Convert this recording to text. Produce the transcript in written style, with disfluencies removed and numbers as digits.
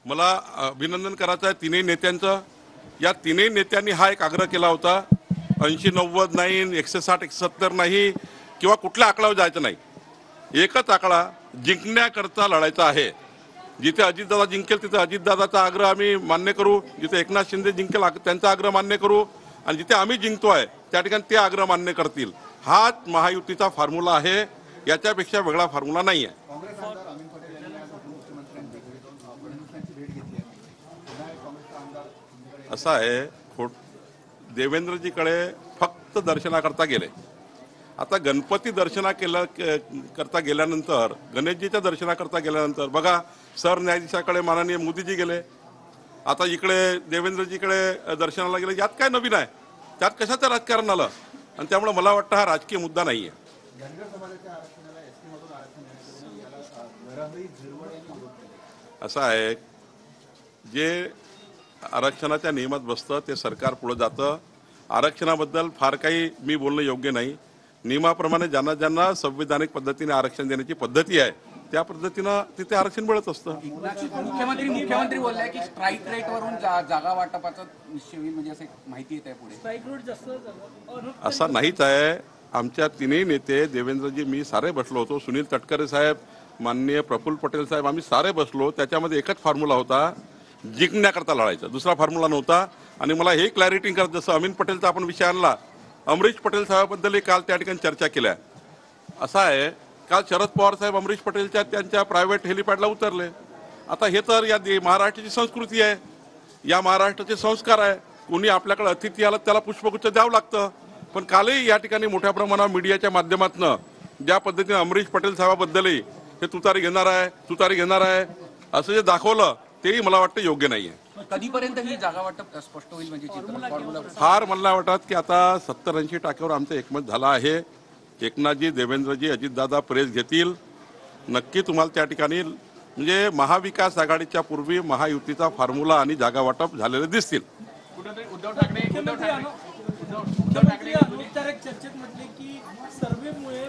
मला अभिनंदन करायचं आहे तिन्ही नेत्यांचं। या तिन्ही नेत्यांनी हा एक आग्रह केला होता, 80-90 नाही, 160-170 नाही किंवा कुठल्या आकड्यावर जायचं नाही, एकच आकडा जिंकण्याकरता लढायचा आहे। जिथे अजितदादा जिंकेल तिथे अजितदादाचा आग्रह आम्ही मान्य करू, जिथे एकनाथ शिंदे जिंकेल त्यांचा आग्रह मान्य करू, आणि जिथे आम्ही जिंकतोय त्या ठिकाणी ते आग्रह मान्य करतील। हाच महायुतीचा फॉर्म्युला आहे, याच्यापेक्षा वेगळा फॉर्म्युला नाही आहे। असं आहे, देवेंद्रजीकडे फक्त दर्शनाकरता गेले। आता गणपती करता गेल्यानंतर, गणेशजीच्या दर्शनाकरता गेल्यानंतर बघा, सरन्यायाधीशाकडे माननीय मोदीजी गेले, आता इकडे देवेंद्रजीकडे दर्शनाला गेले। यात काय नवीन आहे? त्यात कशाचं राजकारण आलं? आणि त्यामुळे मला वाटतं हा राजकीय मुद्दा नाही आहे। असं आहे, जे आरक्षणाच्या नियमात बसतं ते सरकार पुढे जातं। आरक्षणाबद्दल फार काही मी बोलणं योग्य नाही। नियमाप्रमाणे ज्यांना ज्यांना संविधानिक पद्धतीने आरक्षण देण्याची पद्धती आहे त्या पद्धतीनं तिथे आरक्षण मिळत असतं। मुख्यमंत्री बोलले की स्ट्राईक रेट वरून जागा वाटपाचं निश्चय होईल, म्हणजे असं माहिती येत आहे पुढे। स्ट्राईक रेट जास्त असा नाहीच आहे। आमच्या तिन्ही नेते, देवेंद्रजी, मी सारे बसलो होतो, सुनील तटकरे साहेब, माननीय प्रफुल्ल पटेल साहेब, आम्ही सारे बसलो। त्याच्यामध्ये एकच फॉर्म्युला होता, जिंकण्याकरता लढायचा, दुसरा फॉर्म्युला नव्हता। आणि मला हे क्लॅरिटी करत, जसं अमीन पटेलचा आपण विषय आणला, अमरीश पटेल साहेबांबद्दलही काल त्या ठिकाणी चर्चा केल्या। असं आहे, काल शरद पवार साहेब अमरीश पटेलच्या त्यांच्या प्रायव्हेट हेलिपॅडला उतरले। आता हे तर या महाराष्ट्राची संस्कृती आहे, या महाराष्ट्राचे संस्कार आहे। कोणी आपल्याकडे अतिथी आला त्याला पुष्पगुच्छ द्यावं लागतं। पण कालही या ठिकाणी मोठ्या प्रमाणावर मीडियाच्या माध्यमातून ज्या पद्धतीने अमरीश पटेल साहेबाबद्दलही हे तुतारी घेणार आहे असं जे दाखवलं तेही मला वाटतं योग्य नाही आहे। कधीपर्यंत ही जागा वाटप स्पष्ट होईल, म्हणजे चित्र फार मला वाटत की आता 70-80 टाक्यावर आमचं एकमत झालं आहे। एकनाथजी, देवेंद्रजी, अजितदादा प्रेस घेतील, नक्की तुम्हाला त्या ठिकाणी म्हणजे महाविकास आघाडीच्या पूर्वी महायुतीचा फॉर्म्युला आणि जागा वाटप झालेले दिसतील। उद्धव ठाकरे चर्चेत म्हटले की सर्वेमुळे